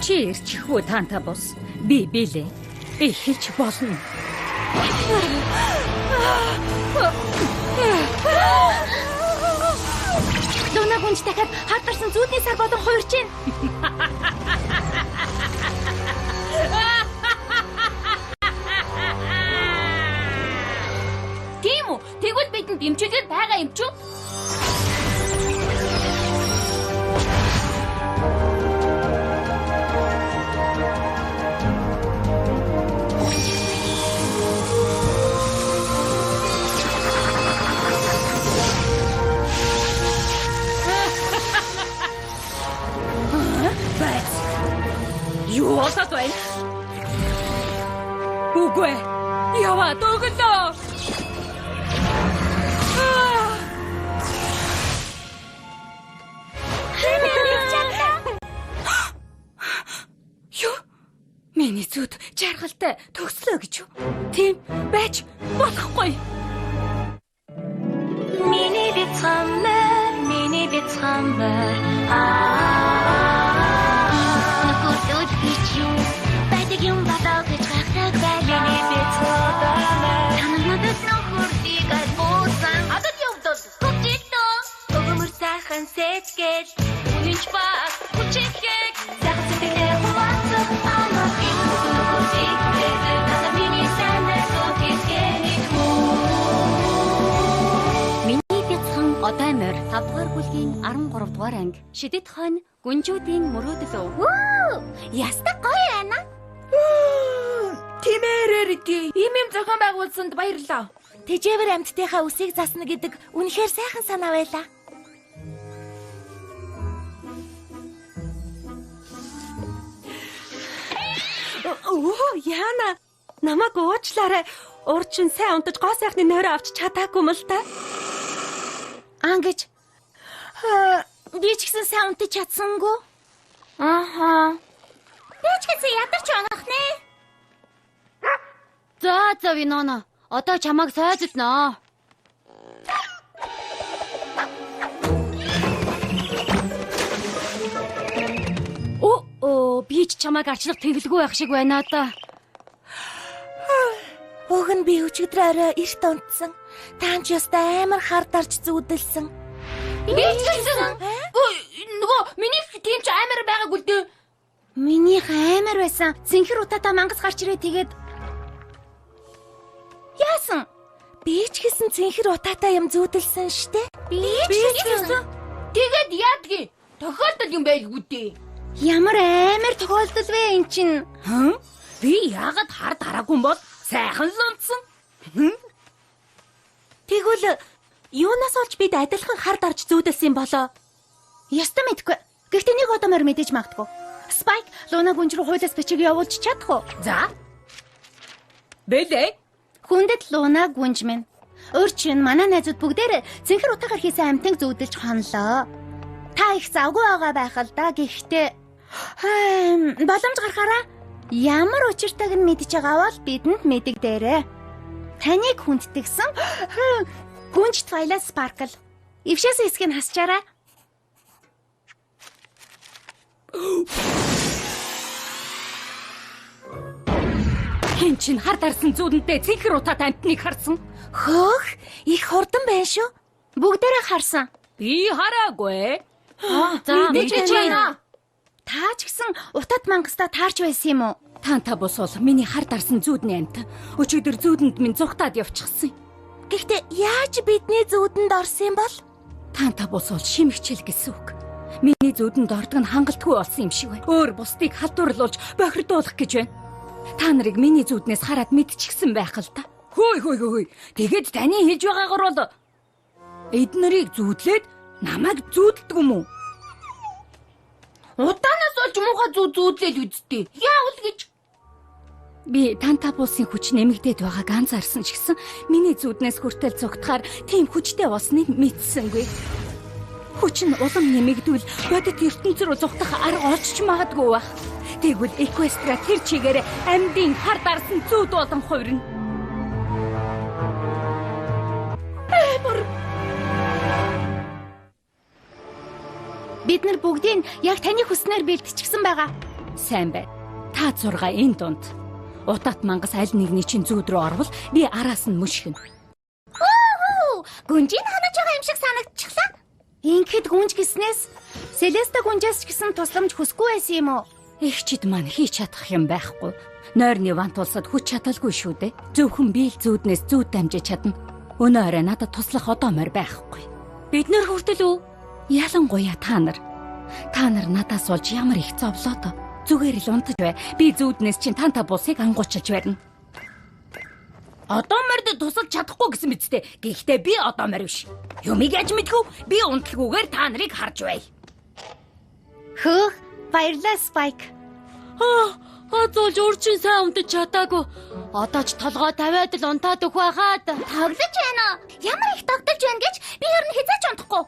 Чи ирчих үү таанта бус? Би билээ. Би хэлж болно. Луна гүнж дахиад хатарсан зүүдний сар болон хуурч байна. Тийм үү? Тэгвэл бидэнд дэмжүүлээд байгаа юм ч үү? Юу болоод байна? Үгүй. Яваа доглоо. Юу? Миний зүуд жаргалтай төгслөө гэж юу? Тийм байж болохгүй. Миний бицхамбар Нөхөд бич юу байдаг юм болоо гэж гахдаг байлаа бицхамбар Танамадад нөхөрдийг албуусан Адад явдал көжитөө Өгөмөр сайхан сэцгээл Үнэнч баг хүчихэд Сайхан сэтгэлээ хуваацах Ама юм нөхөрдийг Тэзэр таса миний сандер Көкискэнийг Одоо морь 5 дугаар бүлгийн 13 дугаар анги. Шидэт хойно гүнжүүдийн мөрөөдөл. Ястаа гоё байна. Тимээрэрди. Ийм зохион байгуулсанд баярлалаа. Тэжээвэр амьтдынхаа үсийг засна гэдэг үнэхээр сайхан санаа байлаа. Яна. Намайг уучлаарай. Урчин сайн унтаж гоо сайхны нойроо авч чадаагүй мэл та. Ангиж. Би ч гэсэн сайн унтаж чадсангүй. Ааха. Би ч гэсэн ядарч унах нэ. За Винона. Одоо чамайг сойдолноо. Би ч чамайг арчлах тэглгүй байх шиг байна одоо. Уг нь би өчигдөр орой эрт унтсан. Таан ч ястай амар хар дарж зүудэлсэн. Би ч гэсэн. Нөгөө миний тийм ч амар байгаагүй дээ. Минийх амар байсан. Зинхэр утаатай мангас гарч ирээ тэгээд яасан? Би ч гэсэн зинхэр утаатай юм зүудэлсэн штэ. Би ч гэсэн. Тэгээд яадгийн тохиолдол юм байлгүй дээ. Ямар амар тохиолдол вэ эн чин? Би яагаад хар дараагүй юм бол сайхан л унтсан. Тэгвэл юунаас олж бид адилхан хар дарж зүүдэлсэн болоо? Ястаа мэдгүй. Гэхдээ нэг удамаар мэдээж магтгүй. Спайк Луна гүнж рүү хуйлаас бичиг явуулж чадах уу? За. Бэлээ. Хүндэт Луна гүнж минь. Өөрчн манай найзууд бүгдээр зинхэр утаагаар хийсэн амтанг зүүдэлж хонлоо. Та их завгүй байгаа байх л да. Гэхдээ боломж гарахаараа ямар учиртайг нь мэдж байгаа бол бидэнд мэдэгдээрэй. Таныг хүндэтгсэн гүнж Twilight Sparkle. Ившээс хэсгийг нь хасчаарай. Хин чин хар дарсан зүудэнтэй зинхэр утаатай амтныг харсан. Хөөх, их хурдан байна шүү. Бүгдээрээ харсан. Би хараагүй. За, мэдээж байна. Та ч гэсэн утад мангастаа таарч байсан юм уу? Таанта бус бол миний хар дарсан зүудний амт. Өчигдөр зүудэнд минь зүгтаад явчихсан. Гэхдээ яаж бидний зүудэнд орсон юм бол? Таанта бус бол шимэгчэл гэсэн үг. Миний зүудэнд ордог нь хангалтгүй болсон юм шиг байна. Өөр бусдыг халдварлуулж бохирдуулах гэж байна. Та нарыг миний зүуднээс хараад мэдчихсэн байх л та. Хөөе. Тэгээд таны хийж байгаагаар бол эднэрийг зүүдлээд намайг зүүдэлдэг юм уу? Удаанаас олж муухай зүүдлээл үздэй. Яавал гэж. Би Тантапусын хүч нэмэгдээд байгааг анзаарсан ч гэсэн миний зүуднээс хүртэл зүгтахаар тийм хүчтэй болсныг мэдсэнгүй. Хүч нь улам нэмэгдвэл бодит ертөнц рүү зүгтах арга олж ч магадгүй байх. Тэгвэл Equestria тэр чигээр амьдын хар дарсан зүуд болон хувирна. Бид нар бүгдийг яг таны хүснээр бэлтчихсэн байгаа. Сайн байна. Та 6 энэ дунд. Удаад мангас аль нэгний чинь зүүд рүү орвол би араас нь мөшгөн. Гүнжийн ханаж байгаа юм шиг санагдчихлаа. Ингээд гүнж гиснээс Селеста гүнжээс ч гэсэн тусламж хүсэхгүй байсан юм уу? Эхчид маань хийж чадах юм байхгүй. Нойрны вант улсад хүч чадалгүй шүү дээ. Зөвхөн би л зүүднээс зүүд дамжиж чадна. Өнөө орой надад туслах одоо морь байхгүй. Бид нэр хүртэл үү? Ялангуяа та нар. Та нар надаас олж ямар их зовлоо доо. Зүгээр л унтаж бай. Би зүүднээс чинь танта бусыг ангуучилж барина. Одоо морьд тусалж чадахгүй гэсэн мэт дээ. Гэхдээ би одоо морь биш. Юмыг яаж мэдхүү? Би унталгүйгээр та нарыг харж бай. Хөөх, баярлалаа Спайк. Зулж урчин сайн унтаж чадаагүй. Одоо ч толгой тавиад л унтаад өх байгаад. Тоглож байна уу? Ямар их тогтолж байна гэж би ер нь хязгаарч унтахгүй.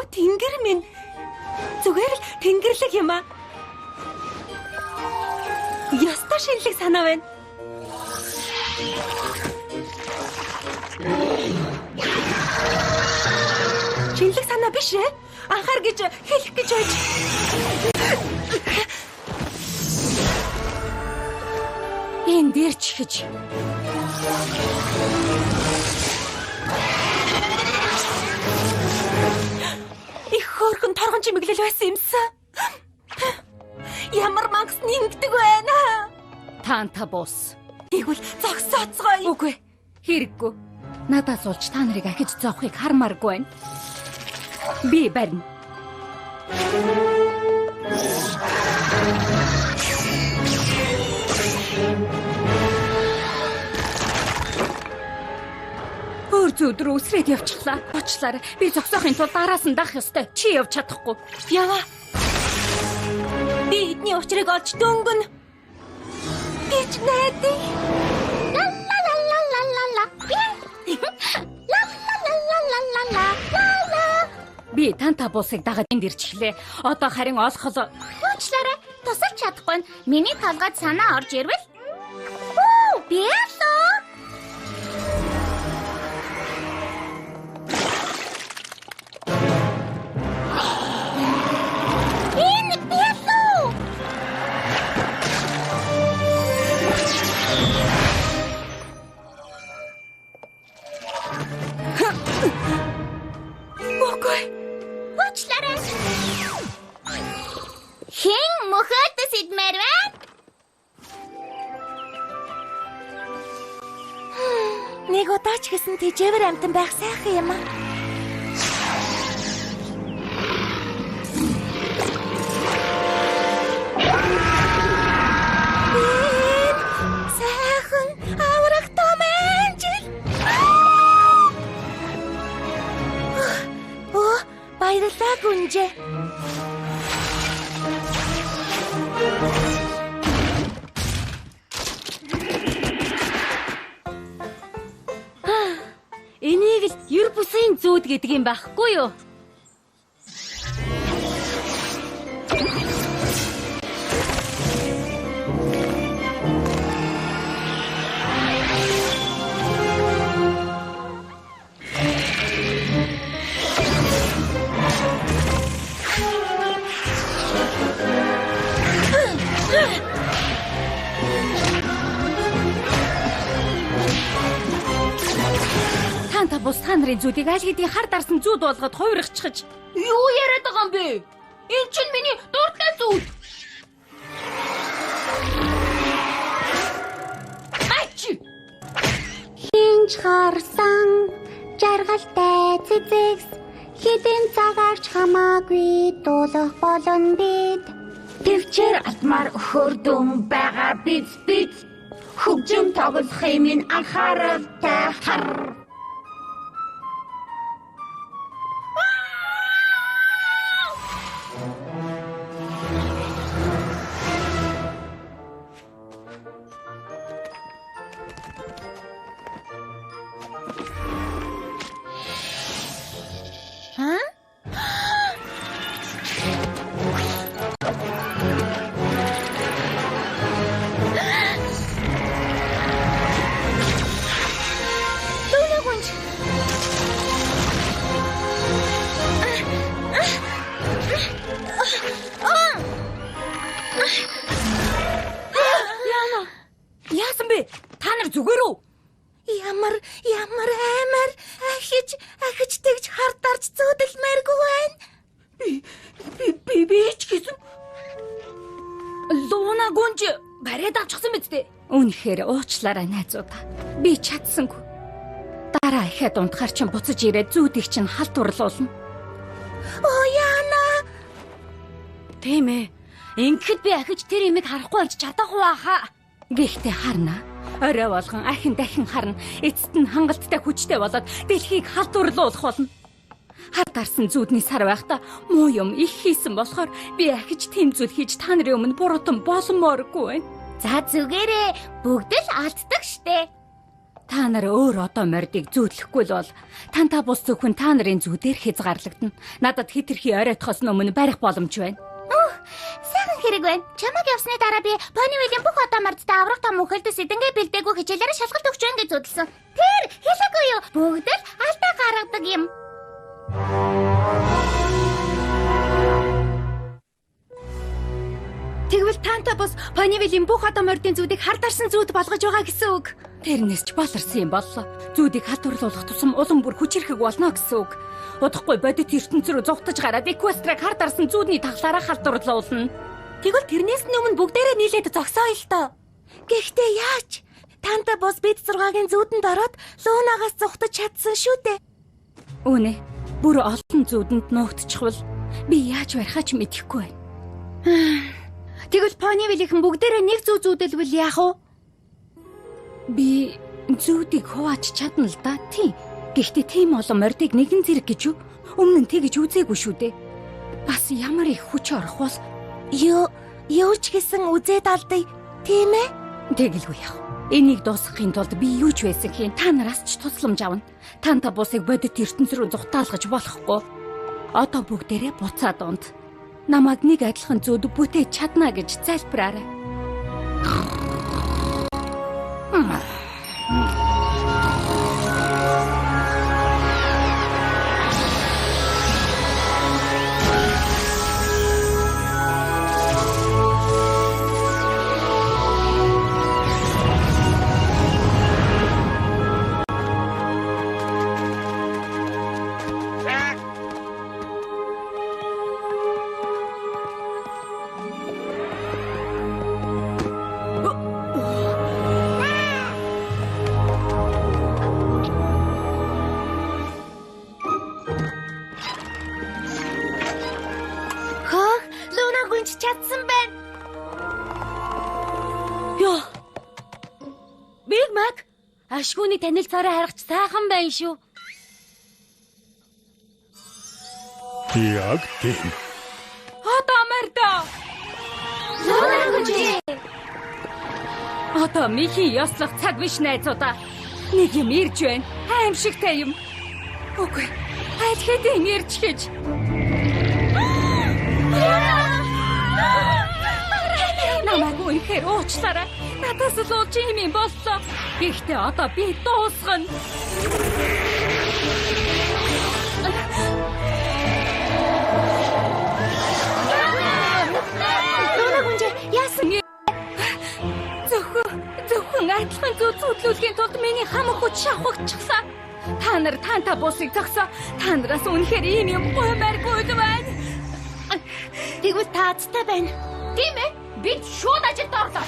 Тэнгэр минь. Зүгээр л тэнгэрлэг юм аа. Яста шинэлэг санаа байна. Шинэлэг санаа биш ээ. Анхаар гэж хэлэх гэж байж. Энэ дээр чихэж. Хөөрхөн торгон чимэглэл байсан юмсан. Ямар мангас нэгдэг байна. Танта бус. Тэгвэл зогсооцгоё. Үгүй. Хэрэггүй. Надаас олж та нарыг ахиж зовхыг хармааргүй байна. Би барина. Зүүд рүү үсрээд явчихлаа. Очлаарай. Би зогсоохын тулд араас нь дах ёстой. Чи явж чадахгүй. Яваа. Би эдний учрыг олж дөнгөн. Гэж найдаа. Ла ла ла ла ла ла ла. Ла ла ла ла ла ла ла. Би танта бусыг дагаад энд ирчихлээ. Одоо харин олохол. Уучлаарай. Тусалж чадахгүй. Миний толгойд санаа орж ирвэл. Би яалаа. Хэн мөхөд сидмэр вэ? Нэг удаа ч гэсэн тэжээвэр амтан байх сайхан юм аа. Сайхан аврах томэнжил. Баярлалаа гүнжээ. Энийг л ер бусын зүүд гэдэг юм байхгүй юу? Танта бус та нарын зүүдийг аль хэдийн хар дарсан зүүд болгоод хувиргачихж. Юу яриад байгаа юм бэ? Энэ чинь миний дуртай зүүд. Ачи. Хинж харсан жаргалтай цэцэгс хэдэн цагаарч хамаагүй дуулах болон бид. Төвчээр алтмаар өхөрдөн байгаа биз хөгжим тоглохын минь анхааралтай хар. тэр зүгээр үү? Ямар амар ахиж тэгж хардарч зүүдэлмээргүй байна. Би ч гэсэн Луна гүнж бариад авчихсан биз дээ. Үнэхээр уучлаарай найзуудаа. Би чадсангүй. Дараа ихээд унтахаар чинь буцаж ирээд зүүдийг чинь халдварлуулна. Оо яана. Тийм ээ. Ингэхэд би ахиж тэр имийг харахгүй байж чадахгүй байхаа. Гэхдээ харна. Орой болгон дахин харна. Эцэст нь хангалттай хүчтэй болоод дэлхийг халдварлуулах болно. Хатарсан зүүдний сар байхдаа муу юм их хийсэн болохоор би ахиж тийм зүйл хийж та нарын өмнө буруутан болмооргүй байна. За зүгээрээ бүгд л алддаг штэ. Та нар өөр одоо мордыг зүүдлэхгүй л бол танта бус зөвхөн та нарын зүүдээр хязгаарлагдана. Надад хитрхи оройтхоос өмнө барих боломж байна. Сайхан хэрэг байна. Чамайг явсны дараа би Пони Вилийн бүх одоо мордтой аврах том мөхөлдөс эдэнгээ бэлдээгүй хичээлээр шалгалт өгч байна гэж зүдэлсэн. Тэр хэлээгүй юу? Бүгд л алдаа гаргадаг юм. Тэгвэл танта бус Пони Вилийн бүх одоо мордын зүүдийг хардарсан зүүд болгож байгаа гэсэн үг. Тэрнээс ч баларсан юм боллоо. Зүүдийг халдварлуулах тусам улам бүр хүчирхэг болно гэсэн үг. Удахгүй бодит ертөнц рүү зугтаж гараад Эквестраг хардарсан зүүдний таглаараа халдварлуулна. Тэгвэл тэрнээс өмнө бүгдээрээ нийлээд зогсоо л доо. Гэхдээ яаж? Танта бус бид 6-гийн зүүдэнд ороод Лунагаас зугтаж чадсан шүү дээ. Үнэ. Бүр олон зүүдэнд нуугдчихвал би яаж барихаа ч мэдэхгүй байна. Тэгвэл Пони Вилийн бүгдээрээ нэг зүүдэлвэл яах вэ? Би зүүдийг хуваач чадна л да. Тийм. Гэхдээ тийм олон мордыг нэгэн зэрэг гэж юу? Өмнө нь тэгж үзээгүй шүү дээ. Бас ямар их хүч орох бол юу ч гэсэн үзээд алдъя. Тийм ээ? Тэгэлгүй яах. Энийг дуусгахын тулд би юу ч байсан хийн та нараас ч тусламж авна. Танта бусыг бодит ертөнц рүү зугтаалгаж болохгүй. Одоо бүгдээрээ буцаад унт. Намайг нэг адилхан зүүд бүтээж чадна гэж залбираарай. Чадсан байна. Йоо. Биг Мак, ашгүйний танилцаараа харагч сайхан байна шүү. Яг тийм. Одоо мордо. Луна гүнжээ. Одоо михийн ёслох цаг биш найзуудаа. Нэг юм ирж байна. Аимшигтай юм. Үгүй. Аль хэдийн ирж хийж. Намайг үнэхээр уучлаарай. Надаас л ууж юм боллоо. Гэхдээ одоо би дуусгана. Луна гүнжээ яасан? Зөвхөн адилхан зүүдлүүлэхийн тулд миний хамаг хүч шавхагдчихсан. Та нар танта бусыг зогсоо. Та нараас үнэхээр ийм юм гоймааргүй л байна. Тэгвэл таацтай байна. Тийм ээ. Бид шууд ажилд орлоо.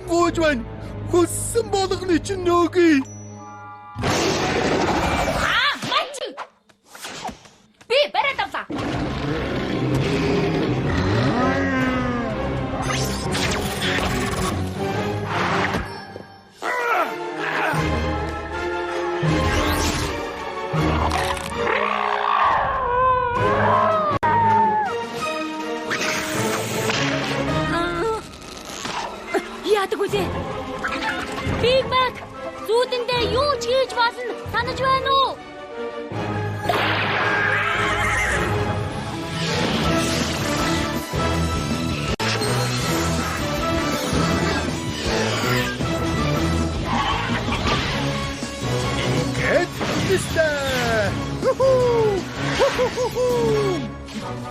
Гуйжван, хүссэн болгоны чинь нөгий. Мач! Би бариад авлаа. Яадаг үлээ? Биг Мак, зүүдэндээ юу ч хийж болно. Санаж байна уу?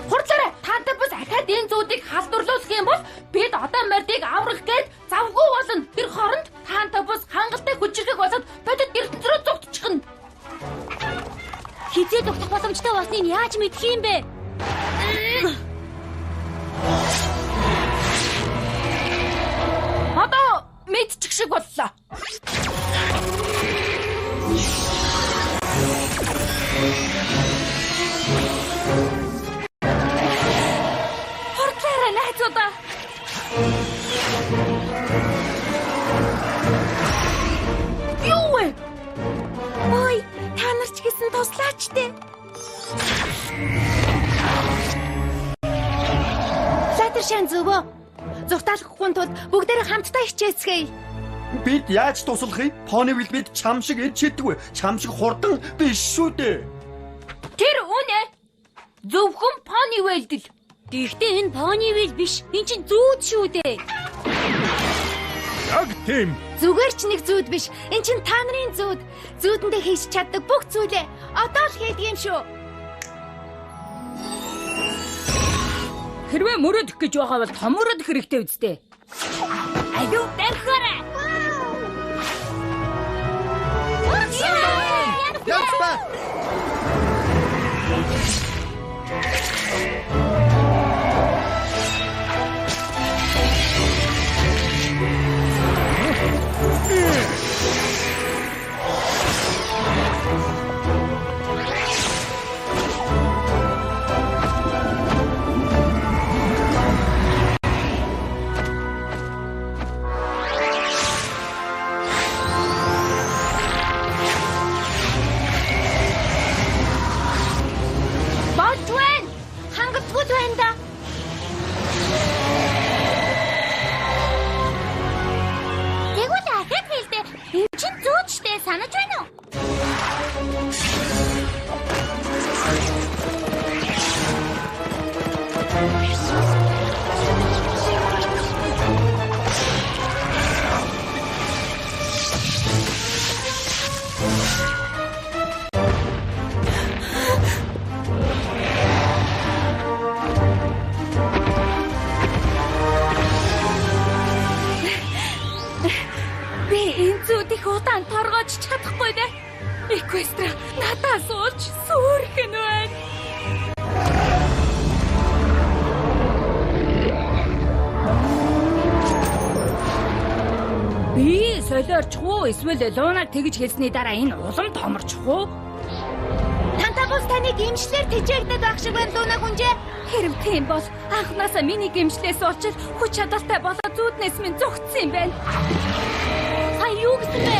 Хурдлаарай. Таантай бас ахаад энэ зүүдийг халдварлуулах юм бол бид одоо мордыг аврах гээд завгүй болно. Тэр хооронд таантай бас хангалттай хүчрхэг болоод бодит ертөнцрөө зогтчихно. Хизээ тогтох боломжтой болсныг яаж мэдэх юм бэ? Одоо мэдчих шиг боллоо. Хурдлаарай найзуудаа. Юу вэ? Ой, та нар ч гэсэн туслаач дээ. Латаршан зөвөө. Зүгтаалахгүй тулд бүгдээрээ хамтдаа хичээцгээе. Бид яаж туслахыг? Пони бил бид чам шиг эд чидгүй. Чам шиг хурдан биш шүү дээ. Тэр үнэ. Зөвхөн Пони Вэлдэл. Гэхдээ энэ Понивил биш. Энэ чинь зүүд шүү дээ. Яг тийм. Зүгээр ч нэг зүүд биш. Эн чин та нарын зүүд. Зүүдэндээ хийж чаддаг бүх зүйлээ одоо л хийдэг юм шүү. Хэрвээ мөрөдөх гэж байгаа бол том мөрөдөх хэрэгтэй үстэй. Аюу дарахаарай. Яцба. Санаж байна уу? Би энэ зүүдийг удаан торгож чадахгүй дээ. Эквестра надаас ууч сүрхэн байна. Би солиорч уу эсвэл Лунаг тэгж хэлсний дараа энэ улам томорч уу? Тантабус таныг имшлэр тэжээгдэд байх шиг байна Луна хүнжээ. Хэрв тийм бол анхнаасаа миний гэмшлээс олж хүч чадалтай болоод зүүднээс минь зүгтсэн юм байна. Юу гэсэн бэ?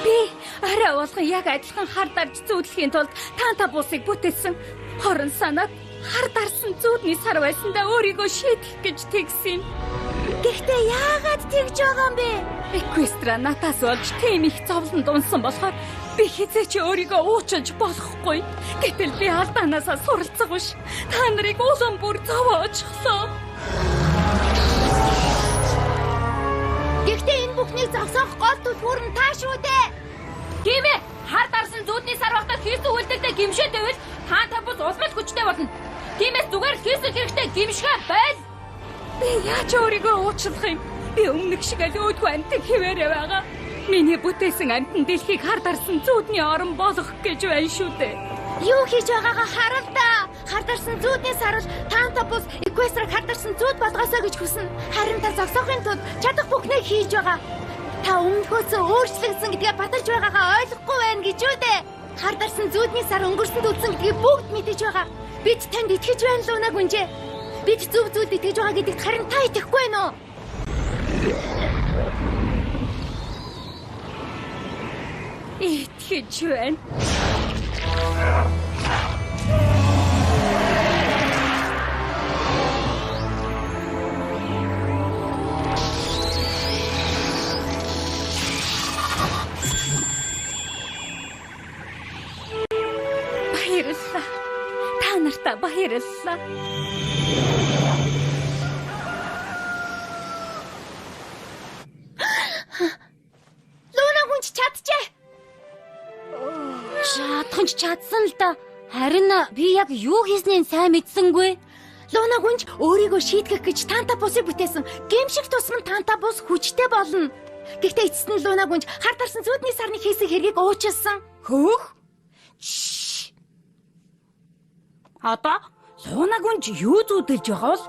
Би арай болгон яг адилхан хар дарж зүүдлэхийн тулд Тантабусыг бүтээсэн. Хорон санаад хар дарсан зүүдний сар байсандаа өөрийгөө шийдэх гэж тэгсэн юм. Гэхдээ яагаад тэгж байгаа юм бэ? Эквестра натаас олж тийм их зовлонд унсан болохоор би хизээч өөрийгөө уучлж болохгүй. Гэтэл би алдаанаасаа суралцах биш. Та нарыг улам бүр зовоочглоо. Гэхдээ энэ бүхнийг зогсоох гол тул бүрэн та шүү дээ. Тийм ээ. Хар дарсан зүүдний сар багтаа хийсэн үйлдэлтэй гимшээ дэвэл Тантабус улмал хүчтэй болно. Тиймээс зүгээр л хийсэн хэрэгтэй гимшгээ байл. Би яаж өөрийгөө уучлах юм? Би өмнөх шиг л өөдгөө амтан хിവэрэ байгаа. Миний бүтээсэн амтан дэлхийг хар дарсан зүүдний орон болгох гэж байна шүү дээ. Юу хийж байгаагаа харал да. Хар дарсан зүүдний сарвал Тантабус Эквестраг хар дарсан зүүд болгосоо гэж хүснэ. Харин та зогсоохын тулд чадах бүхнийг хийж байгаа. Та өмнөхөөсөө өөрчлөгдсөн гэдгээ баталж байгаагаа ойлгохгүй байна гэж үү дээ. Хар дарсан зүүдний сар өнгөрсөнд үдсэн гэдгийг бүгд мэдэж байгаа. Бид танд итгэж байна л Луна гүнжээ. Бид зөв зүйлд итгэж байгаа гэдэгт харин та итгэхгүй байна уу? Итгэж байна. Баярлалаа. Та нартай баярлалаа. Луна гүнж чадчихэ. Шаатхан ч чадсан л да. Харин би яг юу хийснээ сайн мэдсэнгүй. Луна гүнж өөрийгөө шийтгэх гэж Тантапусыг бүтээсэн. Гэмшиг тусман Тантапус хүчтэй болно. Гэхдээ эцэст нь Луна гүнж хар дарсан зүудний сарны хийсэн хэргийг уучлсан. Хөөх? Одоо Луна гүнж юу зүудэлж байгаа бол